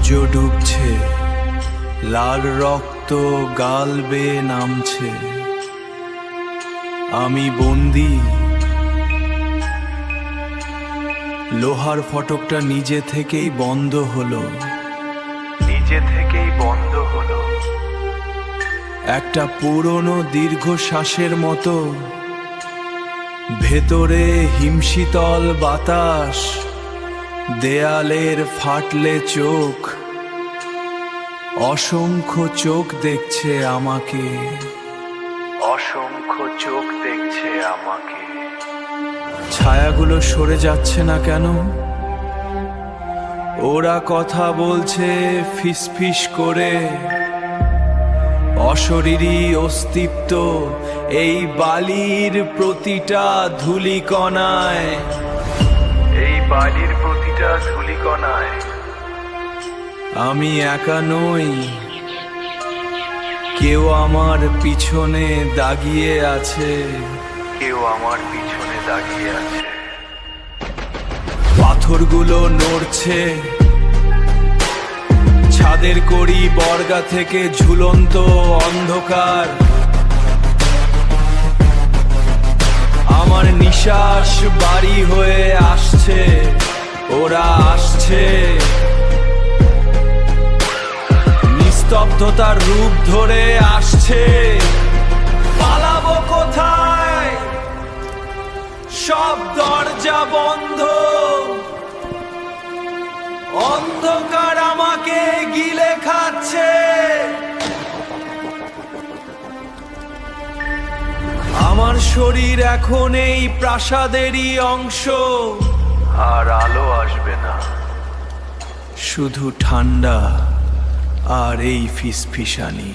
সূর্য ডুবছে, লাল রক্ত গাল বেয়ে নামছে। আমি বন্দী। লোহার ফটকটা নিজে থেকেই বন্ধ হলো, নিজে থেকেই বন্ধ হলো। একটা পুরনো দীর্ঘশ্বাসের মতো, ভেতরে হিমশীতল বাতাস, দেয়ালের ফাটলে চোখ, অসংখ্য চোখ দেখছে আমাকে, অসংখ্য চোখ দেখছে আমাকে। ছায়াগুলো সরে যাচ্ছে না কেন? ওরা কথা বলছে ফিসফিস করে। অশরীরী অস্তিত্ব এই বালির প্রতিটা ধূলিকণায়, এই বালির প্রতিটা ধূলিকণায়। আমি একা নই, কেউ আমার পিছনে দাগিয়ে আছে, কেউ আমার পিছনে দাগিয়ে আছে। পাথরগুলো নড়ছে, ছাদের কড়ি বর্গা থেকে ঝুলন্ত অন্ধকার। আমার নিঃশ্বাস বাড়ি হয়ে আসছে, ওরা আসছে। নিস্তব্ধতার রূপ ধরে আসছে। পালাবো কোথায়? সব দরজা বন্ধ, অন্ধকার আমাকে গিলে খাচ্ছে। আমার শরীর এখন এই প্রাসাদেরই অংশ, আর আলো আসবে না, শুধু ঠান্ডা আর এই ফিসফিসানি।